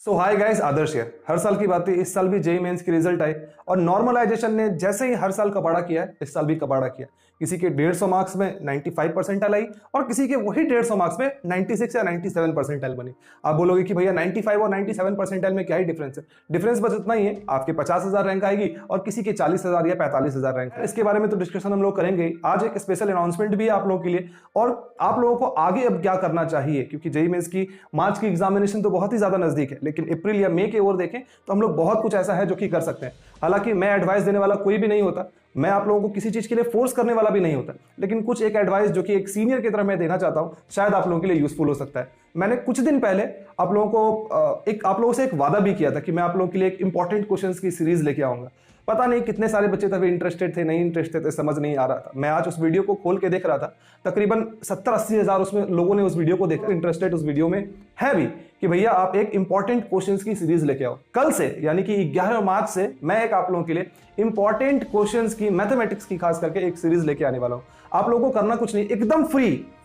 सो hi guys, आदर्श है। हर साल की बात है, इस साल भी जेईई मेंस की रिजल्ट आई और नॉर्मलाइजेशन ने जैसे ही हर साल कबाड़ा किया है, इस साल भी कबाड़ा किया। किसी के 150 मार्क्स में 95 परसेंटाइल आई और किसी के वही 150 मार्क्स में 96 या 97 परसेंटाइल बनी। आप बोलोगे कि भैया 95 और 97 परसेंटाइल में क्या ही डिफरेंस है? डिफरेंस बस इतना ही है, आपके 50,000 रैंक आएगी और किसी के 40,000 या 45,000 रैंक। इसके बारे में तो डिस्कशन हम लोग करेंगे। आज एक स्पेशल अनाउंसमेंट भी है आप लोगों के लिए और आप लोगों को आगे अब क्या करना चाहिए, क्योंकि जेईई मेंस की मार्च की एग्जामिनेशन तो बहुत ही ज्यादा नजदीक है, लेकिन अप्रैल या मई की ओर देखें तो हम लोग बहुत कुछ ऐसा है जो कि कर सकते हैं। हालांकि मैं एडवाइस देने वाला कोई भी नहीं होता, मैं आप लोगों को किसी चीज के लिए फोर्स करने वाला भी नहीं होता, लेकिन कुछ एक एडवाइस जो कि एक सीनियर की तरह मैं देना चाहता हूं, शायद आप लोगों के लिए यूजफुल हो सकता है। मैंने कुछ दिन पहले आप लोगों को आप लोगों से एक वादा भी किया था कि मैं आप लोगों के लिए एक इंपॉर्टेंट क्वेश्चंस की सीरीज लेके आऊंगा। पता नहीं कितने सारे बच्चे तभी इंटरेस्टेड थे, नहीं इंटरेस्टेड थे, समझ नहीं आ रहा था। मैं आज उस वीडियो को खोल के देख रहा था, तकरीबन 70-80 हजार उसमें लोगों ने उस वीडियो को देखा, इंटरेस्टेड उस वीडियो में है भी कि भैया आप एक इंपॉर्टेंट क्वेश्चंस की सीरीज लेके आओ। कल से यानी कि 11 मार्च से मैं एक आप लोगों के लिए इंपॉर्टेंट क्वेश्चंस की, मैथमेटिक्स की खास करके एक सीरीज लेके आने वाला हूं। आप लोगों को करना कुछ नहीं, एकदम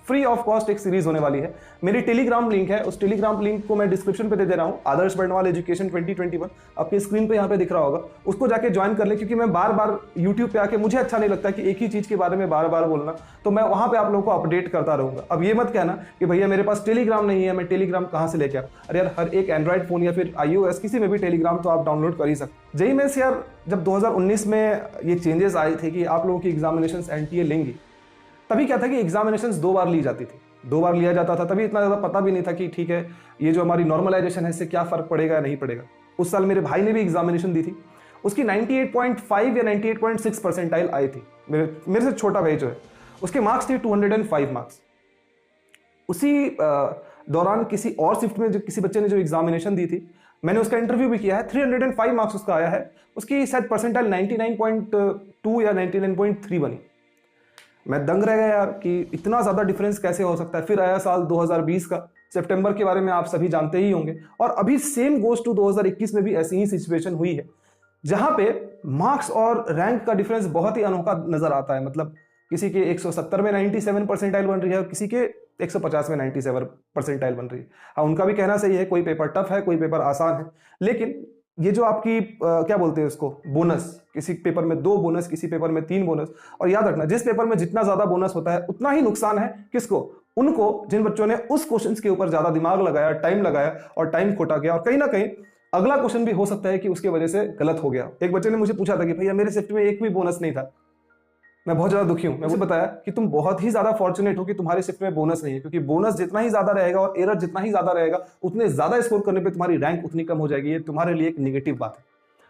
फ्री ऑफ कॉस्ट एक सीरीज होने वाली है। मेरी टेलीग्राम लिंक है, उस टेलीग्राम लिंक को मैं डिस्क्रिप्शन पे दे रहा हूं, आदर्श बर्नवाल एजुकेशन 2021 आपकी स्क्रीन पे यहां पे दिख रहा होगा। उसको जाके ज्वाइन कर ले, क्योंकि मैं बार बार यूट्यूब पे आके मुझे अच्छा नहीं लगता कि एक ही चीज के बारे में बार बार बोलना, तो मैं वहां पे आप लोगों को अपडेट करता रहूंगा। अब ये मत कहना कि भैया मेरे पास टेलीग्राम नहीं है, मैं टेलीग्राम कहां से लेके आऊं। अरे यार, हर एक एंड्रॉइड फोन या फिर iOS किसी में भी टेलीग्राम तो आप डाउनलोड कर ही सकते। जेईई मेंस यार, जब 2019 में ये चेंजेस आए थे कि आप लोगों की एग्जामिनेशन एनटीए लेंगी, तभी क्या था कि एग्जामिनेशन 2 बार ली जाती थी, 2 बार लिया जाता था। तभी इतना ज्यादा पता भी नहीं था कि ठीक है, ये जो हमारी नॉर्मलाइजेशन है इससे क्या फर्क पड़ेगा या नहीं पड़ेगा। उस साल मेरे भाई ने भी एग्जामिनेशन दी थी, उसकी 98.5 या 98.6 परसेंटाइल आई थी। मेरे से छोटा भाई जो है, उसके मार्क्स थे 205 मार्क्स। उसी दौरान किसी और शिफ्ट में जो किसी बच्चे ने जो एग्जामिनेशन दी थी, मैंने उसका इंटरव्यू भी किया है, 305 मार्क्स उसका आया है। उसकी शायद परसेंटाइल 99.2 या 99.3 बनी। मैं दंग रह गया यार कि इतना ज्यादा डिफरेंस कैसे हो सकता है। फिर आया साल 2020 का सितंबर, के बारे में आप सभी जानते ही होंगे, और अभी सेम गोज टू 2021 में भी ऐसी ही सिचुएशन हुई है, जहां पे मार्क्स और रैंक का डिफरेंस बहुत ही अनोखा नजर आता है। मतलब किसी के 170 में 97 परसेंटाइल बन रही है और किसी के 150 में 97 परसेंटाइल बन रही है। हाँ, उनका भी कहना सही है, कोई पेपर टफ है, कोई पेपर आसान है, लेकिन ये जो आपकी क्या बोलते हैं उसको, बोनस, किसी पेपर में 2 बोनस, किसी पेपर में 3 बोनस। और याद रखना, जिस पेपर में जितना ज्यादा बोनस होता है उतना ही नुकसान है किसको, उनको जिन बच्चों ने उस क्वेश्चन के ऊपर ज्यादा दिमाग लगाया, टाइम लगाया और टाइम खोटा गया, और कहीं ना कहीं अगला क्वेश्चन भी हो सकता है कि उसके वजह से गलत हो गया। एक बच्चे ने मुझे पूछा था कि भैया मेरे शिफ्ट में एक भी बोनस नहीं था, मैं बहुत ज्यादा दुखी हूं। मैं उसे बताया कि तुम बहुत ही ज्यादा फॉर्चुनेट हो कि तुम्हारे शिफ्ट में बोनस नहीं है, क्योंकि बोनस जितना ही ज्यादा रहेगा और एरर जितना ही ज्यादा रहेगा, उतने ज्यादा स्कोर करने पे तुम्हारी रैंक उतनी कम हो जाएगी। ये तुम्हारे लिए एक नेगेटिव बात है।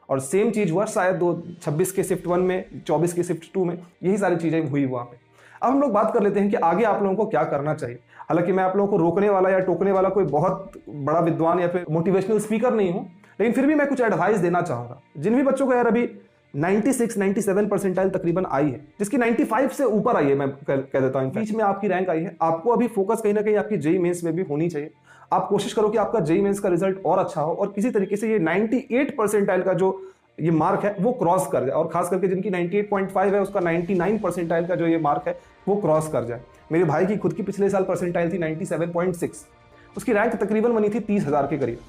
और सेम चीज हुआ शायद 26 के शिफ्ट 1 में, 24 के शिफ्ट 2 में, यही सारी चीजें हुई वहां पे। अब हम लोग बात कर लेते हैं कि आगे आप लोगों को क्या करना चाहिए। हालांकि मैं आप लोगों को रोकने वाला या टोकने वाला कोई बहुत बड़ा विद्वान या फिर मोटिवेशनल स्पीकर नहीं हूं, लेकिन फिर भी मैं कुछ एडवाइस देना चाहूंगा। जिन भी बच्चों को यार अभी 96-97 परसेंटाइल तकरीबन आई है, जिसकी 95 से ऊपर आई है, मैं कह देता हूं बीच में आपकी रैंक आई है, आपको अभी फोकस कहीं ना कहीं आपकी जेईई मेंस में भी होनी चाहिए। आप कोशिश करो कि आपका जेईई मेंस का रिजल्ट और अच्छा हो और किसी तरीके से ये 98 परसेंटाइल का जो ये मार्क है वो क्रॉस कर जाए, और खास करके जिनकी 98.5 है उसका 99 परसेंटाइल का जो ये मार्क है वो क्रॉस कर जाए। मेरे भाई की खुद की पिछले साल परसेंटाइल थी 97.6, उसकी रैंक तकरीबन बनी थी 30,000 के करीब।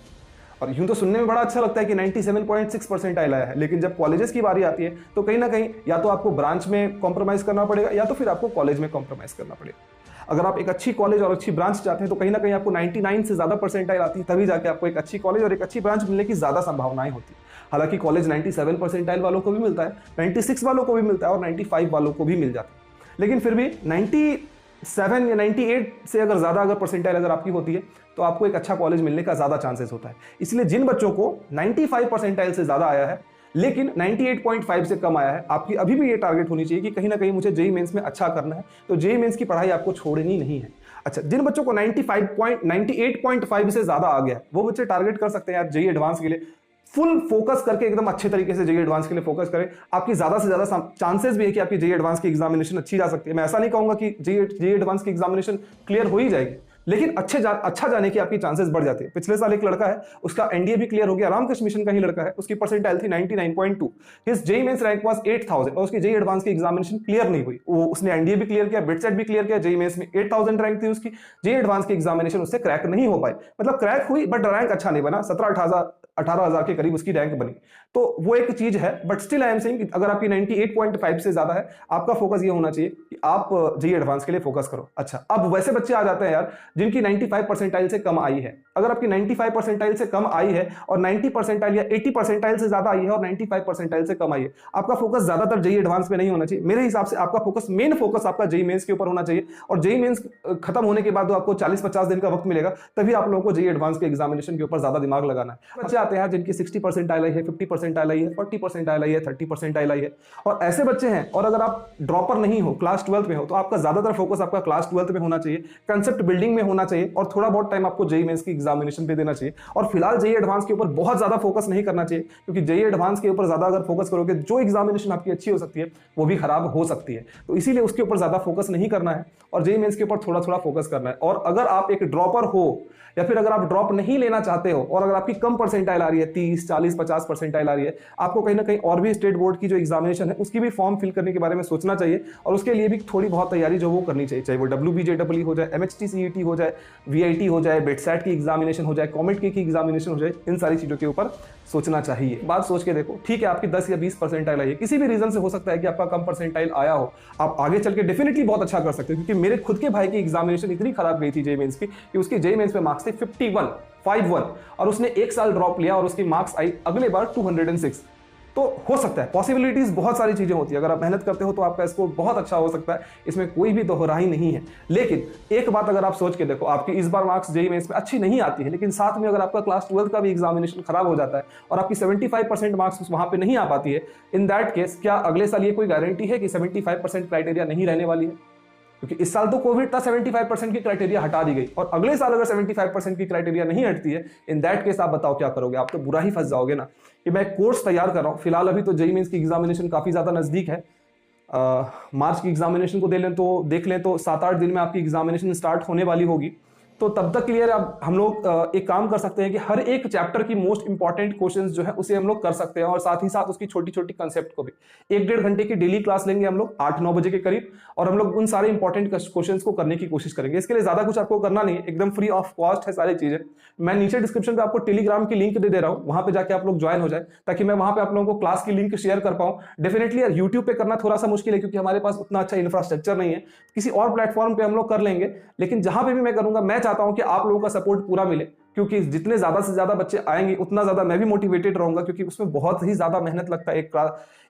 और यूं तो सुनने में बड़ा अच्छा लगता है कि 97.6 परसेंटाइल आया है, लेकिन जब कॉलेजेस की बारी आती है तो कहीं ना कहीं या तो आपको ब्रांच में कॉम्प्रोमाइज करना पड़ेगा या तो फिर आपको कॉलेज में कॉम्प्रोमाइज करना पड़ेगा। अगर आप एक अच्छी कॉलेज और अच्छी ब्रांच चाहते हैं तो कहीं ना कहीं आपको 99 से ज्यादा परसेंटाइल आती है, तभी जाके आपको एक अच्छी कॉलेज और एक अच्छी ब्रांच मिलने की ज्यादा संभावनाएं होती है। हालांकि कॉलेज 97 परसेंटाइल वालों को भी मिलता है, 96 वालों को भी मिलता है और 95 वालों को भी मिल जाता है, लेकिन फिर भी 97 या 98 से अगर ज्यादा अगर परसेंटाइल अगर आपकी होती है तो आपको एक अच्छा कॉलेज मिलने का ज्यादा चांसेस होता है। इसलिए जिन बच्चों को 95 परसेंटाइल से ज्यादा आया है लेकिन 98.5 से कम आया है, आपकी अभी भी ये टारगेट होनी चाहिए कि कहीं ना कहीं मुझे जेईई मेंस में अच्छा करना है, तो जेईई मेंस की पढ़ाई आपको छोड़नी नहीं है। अच्छा, जिन बच्चों को 98.5 से ज्यादा आ गया, वो बच्चे टारगेट कर सकते हैं यार जेईई एडवांस के लिए। फुल फोकस करके एकदम अच्छे तरीके से जेईई एडवांस के लिए फोकस करें, आपकी ज्यादा से ज्यादा चांसेस भी है कि आपकी जेईई एडवांस की एग्जामिनेशन अच्छी जा सकती है। मैं ऐसा नहीं कहूंगा कि जेईई एडवांस की एग्जामिनेशन क्लियर हो ही जाएगी, लेकिन अच्छा जाने की आपकी चांसेस बढ़ जाती है। पिछले साल एक लड़का है, उसका एनडीए भी क्लियर हो गया, रामकृष्ण मिशन का ही लड़का है, उसकी परसेंटाइल थी 99.2, his JEE mains rank was 8000 और उसकी जेईई एडवांस की एग्जामिनेशन क्लियर नहीं हुई। उसने एनडीए भी क्लियर किया, बिटसेट भी क्लियर किया, जेईई मेंस में 8000 रैंक थी उसकी, जेईई एडवांस की एग्जामिनेशन उससे क्रैक नहीं हो पाई, मतलब क्रैक हुई बट रैंक अच्छा नहीं बना, 17-18 हजार के करीब उसकी रैंक बनी। तो वो एक चीज है, but still I am saying अगर आपकी 98.5 से ज्यादा है, आपका फोकस ये होना चाहिए कि आप जेईई एडवांस के लिए फोकस करो। अच्छा, अब वैसे बच्चे आ जाते हैं यार जिनकी 95 परसेंटाइल से कम आई है। अगर आपकी 95 परसेंटाइल से कम आई है और 90 परसेंटाइल या 80 परसेंटाइल से ज्यादा आई है और 95 परसेंटाइल से कम आई है, आपका फोकस ज्यादातर जेईई एडवांस में नहीं होना चाहिए। मेरे हिसाब से आपका फोकस, मेन फोकस आपका जेईई मेंस के ऊपर होना चाहिए, और जेईई मेंस खत्म होने के बाद आपको 40-50 दिन का वक्त मिलेगा, तभी आप लोगों को जेईई एडवांस के एग्जामिनेशन के ऊपर ज्यादा दिमाग लगाना है। बच्चे आते हैं जिनकी 60 परसेंटाइल आई है, 50 परसेंटाइल आई है, 40 परसेंटाइल आई है, 30 परसेंटाइल आई है, और ऐसे बच्चे हैं। और अगर आप ड्रॉपर नहीं हो, क्लास 12 में हो, तो आपका ज्यादातर फोकस आपका क्लास 12 में होना चाहिए, कंसेप्ट बिल्डिंग में होना चाहिए, और थोड़ा बहुत टाइम आपको जेईई मेंस की एग्जामिनेशन पे देना चाहिए। और फिलहाल जेईई एडवांस के ऊपर बहुत ज्यादा फोकस नहीं करना चाहिए, क्योंकि जेईई एडवांस के ऊपर ज्यादा अगर फोकस करोगे, जो एग्जामिनेशन आपकी अच्छी हो सकती है वो भी खराब हो सकती है, तो इसीलिए उसके ऊपर ज्यादा फोकस नहीं करना है और जेईई मेंस के ऊपर थोड़ा थोड़ा फोकस करना है। और अगर आप एक ड्रॉपर हो या फिर अगर आप ड्रॉप नहीं लेना चाहते हो और अगर आपकी कम परसेंटाइल आ रही है, 30, 40, 50 परसेंटाइल आ रही है, आपको कहीं ना कहीं और भी स्टेट बोर्ड की जो एग्जामिनेशन है उसकी भी फॉर्म फिल करने के बारे में सोचना चाहिए, और उसके लिए भी थोड़ी बहुत तैयारी जो वो करनी चाहिए, चाहे वो WBJEE हो जाए, MHT CET हो जाए, VIT हो जाए, बिटसेट की एग्जामिनेशन हो जाए, कॉमेट की एग्जामिनेशन हो जाए, इन सारी चीजों के ऊपर सोचना चाहिए। बात सोच के देखो, ठीक है आपकी 10 या 20 परसेंटाइल आई है, किसी भी रीजन से हो सकता है कि आपका कम परसेंटाइल आया हो, आप आगे चल के डेफिनेटली बहुत अच्छा कर सकते हो, क्योंकि मेरे खुद के भाई की एग्जामिनेशन इतनी खराब गई थी जेईई मेंस की कि उसकी जेईई मेंस में मार्क्स थे 51 और उसने एक साल ड्रॉप लिया और उसकी मार्क्स आई अगले बार 206। तो हो सकता है, पॉसिबिलिटीज बहुत सारी चीजें होती है, अगर आप मेहनत करते हो तो आपका स्कोर बहुत अच्छा हो सकता है, इसमें कोई भी दोहराई नहीं है। लेकिन एक बात अगर आप सोच के देखो, आपकी इस बार मार्क्स जेईई मेंस में अच्छी नहीं आती है, लेकिन साथ में अगर आपका क्लास 12 का भी एग्जामिनेशन खराब हो जाता है और आपकी 75% मार्क्स वहां पे नहीं आ पाती है, इन दैट केस क्या अगले साल ये कोई गारंटी है कि 75% क्राइटेरिया नहीं रहने वाली है? क्योंकि इस साल तो कोविड था, 75% की क्राइटेरिया हटा दी गई, और अगले साल अगर 75% की क्राइटेरिया नहीं हटती है, इन दैट केस आप बताओ क्या करोगे? आप तो बुरा ही फंस जाओगे ना। कि मैं कोर्स तैयार कर रहा हूँ फिलहाल, अभी तो जेईई मेंस की एग्जामिनेशन काफी ज्यादा नजदीक है, मार्च की एग्जामिनेशन को देख लें तो 7-8 दिन में आपकी एग्जामिनेशन स्टार्ट होने वाली होगी। तो तब तक क्लियर अब हम लोग एक काम कर सकते हैं कि हर एक चैप्टर की मोस्ट इंपॉर्टेंट क्वेश्चंस जो है उसे हम लोग कर सकते हैं, और साथ ही साथ उसकी छोटी छोटी कंसेप्ट को भी 1-1.5 घंटे की डेली क्लास लेंगे हम लोग 8-9 बजे के करीब, और हम लोग उन सारे इंपॉर्टेंट क्वेश्चंस को करने की कोशिश करेंगे। इसके लिए ज्यादा कुछ आपको करना नहीं है, एकदम फ्री ऑफ कॉस्ट है सारी चीजें। मैं नीचे डिस्क्रिप्शन पे आपको टेलीग्राम की लिंक दे रहा हूँ, वहां पे जाके आप लोग ज्वाइन हो जाए, ताकि मैं वहां पे आप लोगों को क्लास की लिंक शेयर कर पाऊँ। डेफिनेटली यार यूट्यूब पे करना थोड़ा सा मुश्किल है, क्योंकि हमारे पास उतना अच्छा इंफ्रास्ट्रक्चर नहीं है, किसी और प्लेटफॉर्म पे हम लोग कर लेंगे, लेकिन जहां पे भी मैं करूंगा, मैं चाहता हूं कि आप लोगों का सपोर्ट पूरा मिले, क्योंकि जितने ज्यादा से ज्यादा बच्चे आएंगे उतना ज्यादा मैं भी मोटिवेटेड रहूंगा, क्योंकि उसमें बहुत ही ज्यादा मेहनत लगता है।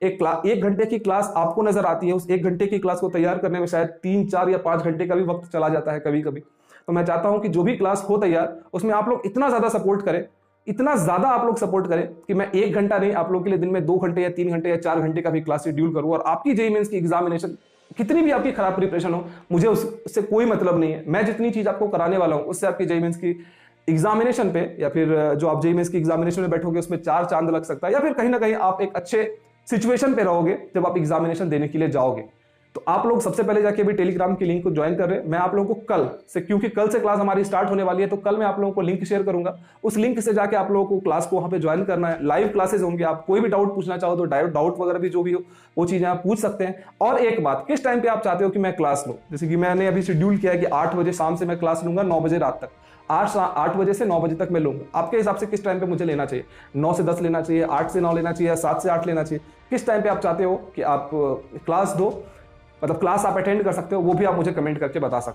एक घंटे की क्लास आपको नजर आती है, उस 1 घंटे की क्लास को तैयार करने में शायद 3, 4 या 5 घंटे का भी वक्त चला जाता है कभी कभी। तो मैं चाहता हूं कि जो भी क्लास हो तैयार, उसमें आप लोग इतना ज्यादा सपोर्ट करें, इतना ज्यादा आप लोग सपोर्ट करें कि मैं 1 घंटा नहीं, आप लोग के लिए दिन में 2 घंटे या 3 घंटे या 4 घंटे का भी क्लास शेड्यूल करूं, और आपकी जेईई मेंस की एग्जामिनेशन कितनी भी आपकी खराब प्रिपरेशन हो, मुझे उससे कोई मतलब नहीं है। मैं जितनी चीज आपको कराने वाला हूं, उससे आपकी जेईई मेंस की एग्जामिनेशन पे, या फिर जो आप जेईई मेंस की एग्जामिनेशन में बैठोगे उसमें 4 चांद लग सकता है, या फिर कहीं ना कहीं आप एक अच्छे सिचुएशन पे रहोगे जब आप एग्जामिनेशन देने के लिए जाओगे। तो आप लोग सबसे पहले जाके भी टेलीग्राम की लिंक को ज्वाइन कर रहे हैं। मैं आप लोगों को कल से, क्योंकि कल से क्लास हमारी स्टार्ट होने वाली है, तो कल मैं आप लोगों को लिंक शेयर करूंगा, उस लिंक से जाके आप लोगों को क्लास को वहां पे ज्वाइन करना है। लाइव क्लासेस होंगे, आप कोई भी डाउट पूछना चाहो तो डाउट वगैरह भी जो भी हो वो चीजें आप पूछ सकते हैं। और एक बात, किस टाइम पे आप चाहते हो कि मैं क्लास लूं? जैसे कि मैंने अभी शेड्यूल किया है कि 8 बजे शाम से मैं क्लास लूंगा, 9 बजे रात तक, 8 बजे से 9 बजे तक मैं लूंगा। आपके हिसाब से किस टाइम पे मुझे लेना चाहिए? 9 से 10 लेना चाहिए, 8 से 9 लेना चाहिए, 7 से 8 लेना चाहिए? किस टाइम पे आप चाहते हो कि आप क्लास दो, मतलब क्लास आप अटेंड कर सकते हो, वो भी आप मुझे कमेंट करके बता सकते हो।